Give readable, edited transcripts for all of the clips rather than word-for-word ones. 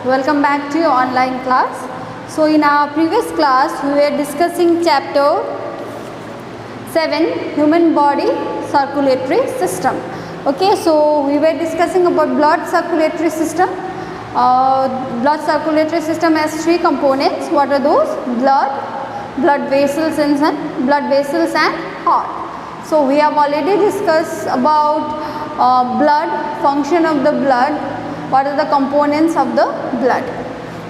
welcome back to your online class. So in our previous class we were discussing chapter 7, human body circulatory system. Okay, so we were discussing about blood circulatory system. Blood circulatory system has three components. What are those? Blood vessels and heart. So we have already discussed about blood, function of the blood, what are the components of the blood.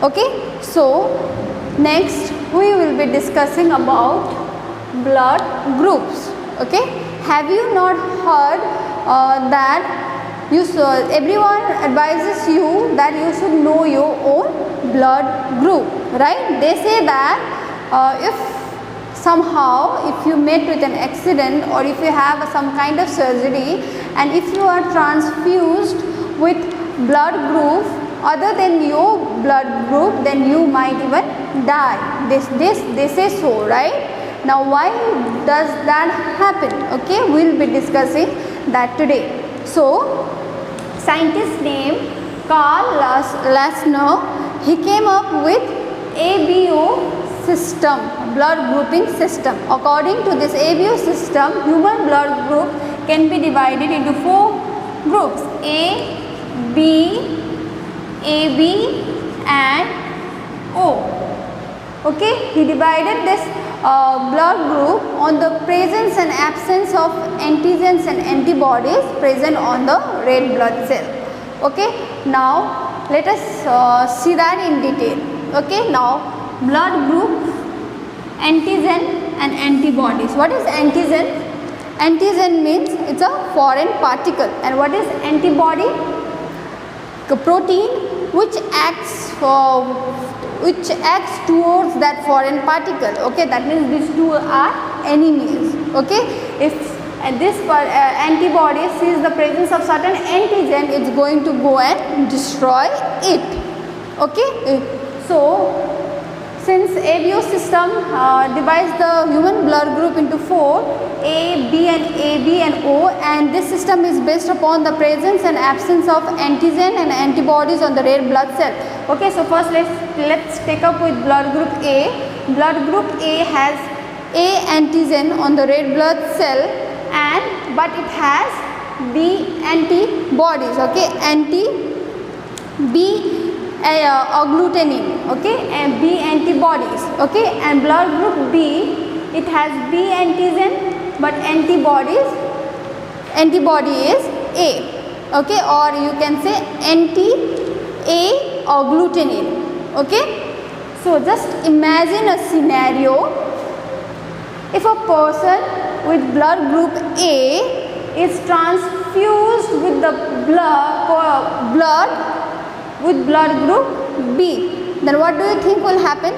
Okay, so next we will be discussing about blood groups. Okay, have you not heard that everyone advises you that you should know your own blood group, right? They say that if somehow if you met with an accident or if you have some kind of surgery and if you are transfused with blood group other than your blood group, then you might even die. They say so, right? Now why does that happen? Okay, we will be discussing that today. So scientist named Carl Lassner, he came up with ABO system, blood grouping system. According to this ABO system, human blood group can be divided into 4 groups: A, B, AB and O. Okay, he divided this blood group on the presence and absence of antigens and antibodies present on the red blood cell. Okay, now let us see that in detail. Okay, now blood group, antigen and antibodies. What is antigen? Antigen means it's a foreign particle. And what is antibody? A protein which acts towards that foreign particle. Okay, that means these two are enemies. Okay, if this antibody sees the presence of certain antigen, it's going to go and destroy it. Okay, so since ABO system divides the human blood group into 4, A, B and AB and O, and this system is based upon the presence and absence of antigen and antibodies on the red blood cell. Okay, so first let's take up with blood group A. Blood group A has A antigen on the red blood cell but it has B antibodies. Okay, B agglutinin, okay, and B antibodies. Okay, and blood group B, it has B antigen but antibody is A. Okay, or you can say anti-A agglutinin. Okay, so just imagine a scenario. If a person with blood group A is transfused with the blood with blood group B, then what do you think will happen?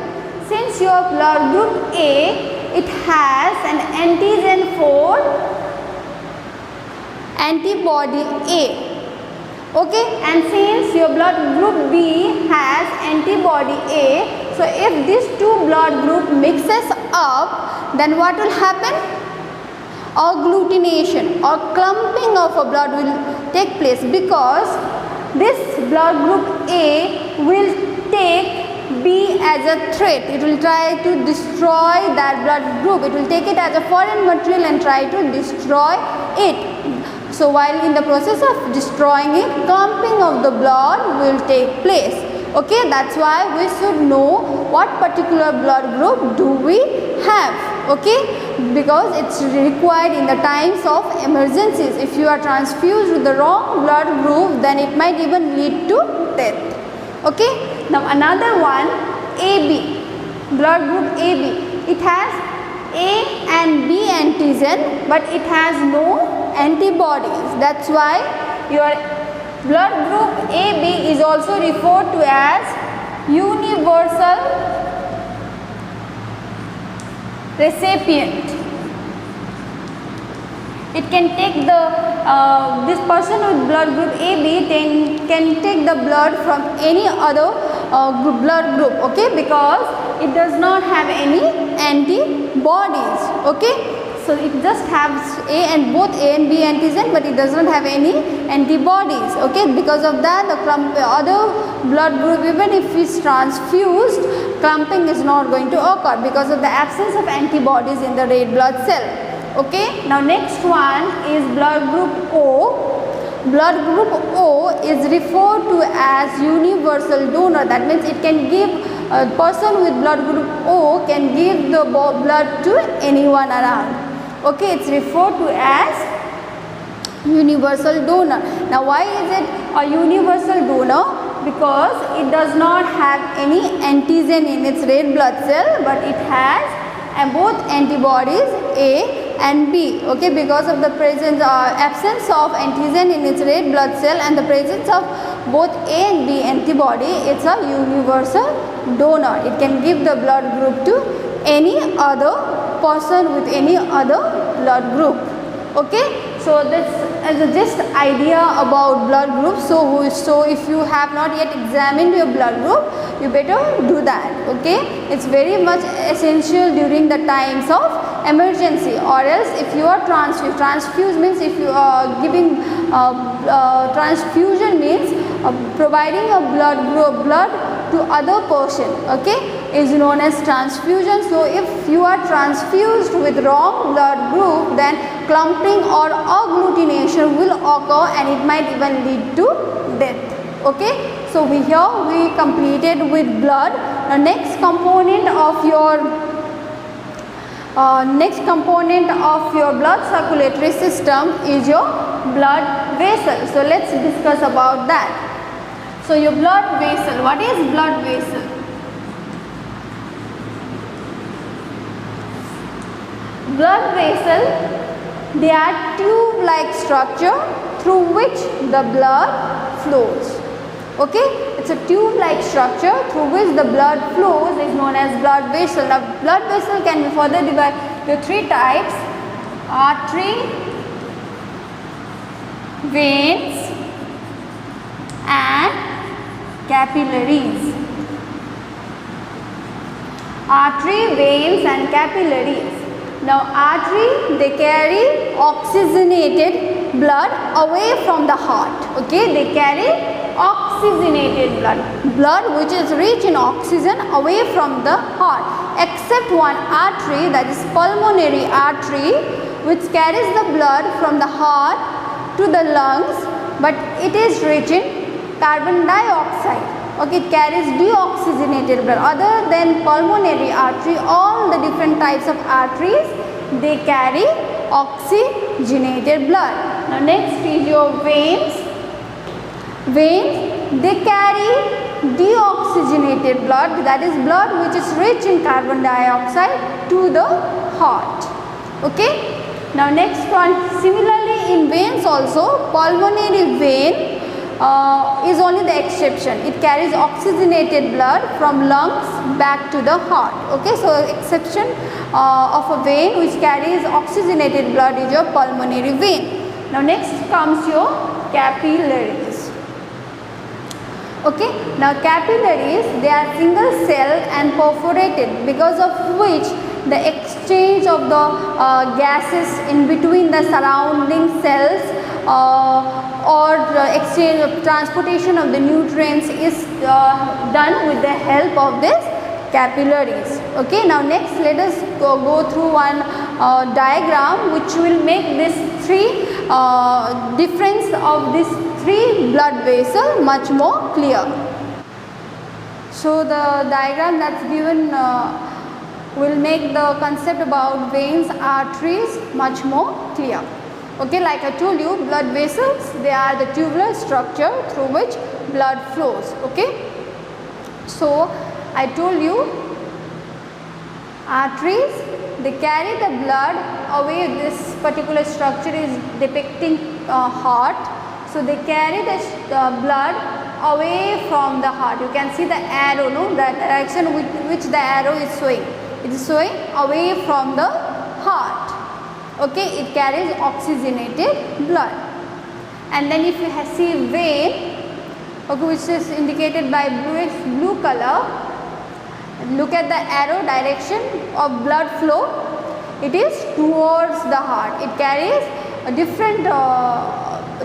Since your blood group A, it has an antigen for antibody A. Okay, and since your blood group B has antibody A, so if these two blood group mixes up, then what will happen? Agglutination or clumping of a blood will take place, because this blood group A will take B as a threat. It will try to destroy that blood group. It will take it as a foreign material and try to destroy it. So while in the process of destroying it, clumping of the blood will take place. Okay, that's why we should know what particular blood group do we have. Okay, because it's required in the times of emergencies. If you are transfused with the wrong blood group, then it might even lead to death. Okay, now another one, AB, blood group AB. It has A and B antigen, but it has no antibodies. That's why your blood group AB is also referred to as universal recipient. It can take this person with blood group AB can take the blood from any other blood group. Okay, because it does not have any antibodies. Okay, so it just has both A and B antigen, but it does not have any antibodies. Okay, because of that the other blood group, even if it's transfused, clumping is not going to occur because of the absence of antibodies in the red blood cell. Okay, now next one is blood group O. Blood group O is referred to as universal donor. That means it can give, a person with blood group O can give the blood to anyone around. Okay, it's referred to as universal donor. Now why is it a universal donor? Because it does not have any antigen in its red blood cell, but it has both antibodies A and B. Okay, because of the presence absence of antigen in its red blood cell and the presence of both A and B antibody, it's a universal donor. It can give the blood group to any other person with any other blood group. Okay, so that's as a just idea about blood groups. So if you have not yet examined your blood group, you better do that. Okay, it's very much essential during the times of emergency, or else if you are transfuse means if you are giving transfusion means providing a blood to other person. Okay, is known as transfusion. So if you are transfused with wrong blood group, then clumping or agglutination will occur and it might even lead to death. Okay, so here we completed with blood. The next component of your blood circulatory system is your blood vessel. So let's discuss about that. So your blood vessel, what is blood vessel? Blood vessel, they are tube-like structure through which the blood flows. Okay, it's a tube-like structure through which the blood flows is known as blood vessel. Now, blood vessel can be further divided into three types: artery, veins, and capillaries. Artery, veins, and capillaries. Now, artery, they carry oxygenated blood away from the heart. Okay, they carry oxygenated blood which is rich in oxygen away from the heart, except one artery, that is pulmonary artery, which carries the blood from the heart to the lungs, but it is rich in carbon dioxide. Okay, it carries deoxygenated blood. Other than pulmonary artery, all the different types of arteries, they carry oxygenated blood. Now next is your veins. Veins, they carry deoxygenated blood, that is blood which is rich in carbon dioxide, to the heart. Okay, now next one, similarly in veins also, pulmonary vein is only the exception. It carries oxygenated blood from lungs back to the heart. Okay, so exception of a vein which carries oxygenated blood is your pulmonary vein. Now next comes your capillaries. Okay, now capillaries, they are single cell and perforated, because of which the exchange of the gases in between the surrounding cells or the exchange of transportation of the nutrients is done with the help of this capillaries. Okay, now next let us go through one diagram which will make this difference of these three blood vessels much more clear. So the diagram that's given will make the concept about veins, arteries much more clear. Okay, like I told you, blood vessels, they are the tubular structure through which blood flows. Okay, so I told you arteries, they carry the blood away. This particular structure is depicting heart, so they carry the blood away from the heart. You can see the arrow, no, the direction with which the arrow is showing. It is showing away from the heart. Okay, it carries oxygenated blood. And then if you see vein, okay, which is indicated by blue color, look at the arrow direction of blood flow. it is towards the heart. It carries a different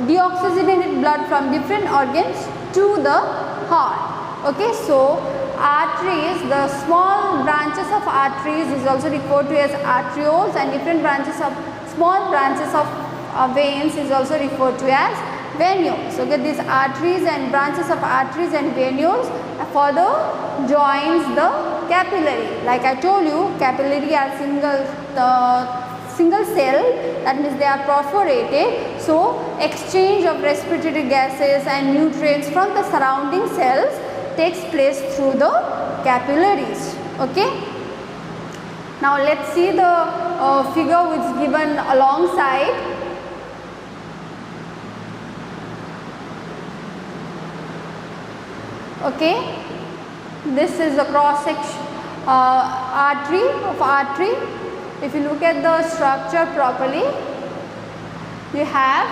deoxygenated blood from different organs to the heart. Okay, so arteries, the small branches of arteries is also referred to as arterioles, and different branches of small branches of veins is also referred to as venules. Okay, these arteries and branches of arteries and venules further joins the capillary. Like I told you, capillary are single cell, that means they are perforated. So exchange of respiratory gases and nutrients from the surrounding cells takes place through the capillaries. Okay. Now let's see the figure which is given alongside. Okay, this is a cross section artery of artery. If you look at the structure properly, you have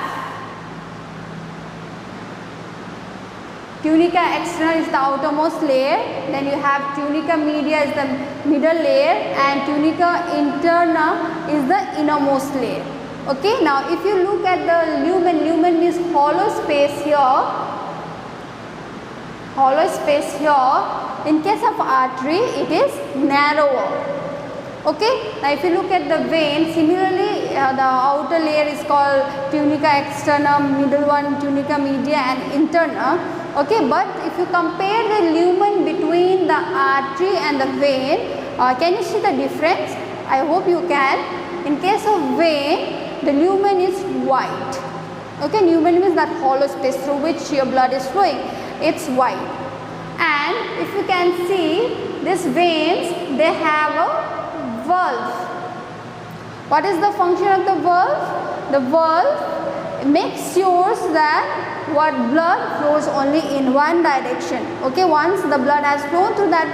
tunica externa is the outermost layer, then you have tunica media is the middle layer, and tunica interna is the innermost layer. Okay, now if you look at the lumen, lumen means hollow space here. Hollow space here. In case of artery, it is narrower. Okay. Now if you look at the vein, similarly the outer layer is called tunica externa, middle one tunica media and interna. Okay, but if you compare the lumen between the artery and the vein, can you see the difference? I hope you can. In case of vein, the lumen is white. Okay, lumen means that hollow space through which your blood is flowing. It's white. And if you can see, these veins, they have a valve. What is the function of the valve? The valve makes sure that what blood flows only in one direction. Okay, once the blood has flown through that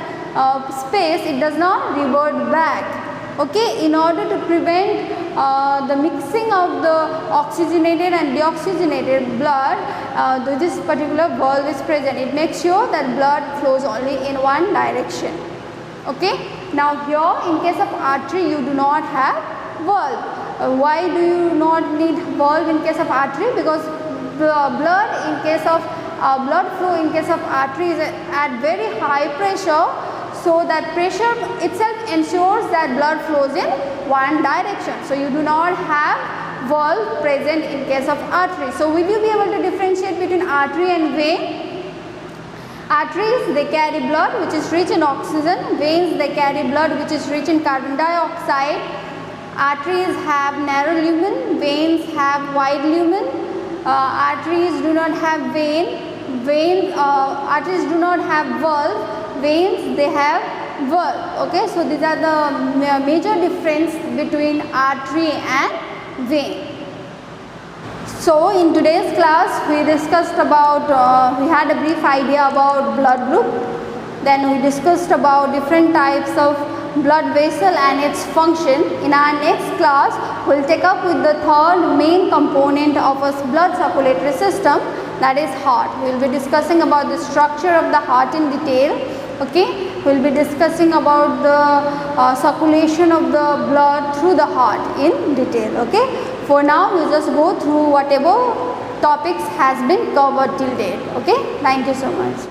space, it does not revert back. Okay, in order to prevent the mixing of the oxygenated and deoxygenated blood, this particular valve is present. It makes sure that blood flows only in one direction. Okay, now here in case of artery, you do not have valve. Why do you not need valve in case of artery? Because blood in case of blood flow in case of artery is at very high pressure. So that pressure itself ensures that blood flows in one direction. So you do not have valve present in case of artery. So will you be able to differentiate between artery and vein? Arteries, they carry blood which is rich in oxygen. Veins, they carry blood which is rich in carbon dioxide. Arteries have narrow lumen, veins have wide lumen. Arteries do not have vein. Arteries do not have valve. Veins, they have valve. Okay, so these are the major difference between artery and vein. So in today's class we discussed about, we had a brief idea about blood group, then we discussed about different types of blood vessel and its function. In our next class we will take up with the third main component of a blood circulatory system, that is heart. We will be discussing about the structure of the heart in detail. Okay, we will be discussing about the circulation of the blood through the heart in detail. Okay, for now we will just go through whatever topics has been covered till date. Okay, thank you so much.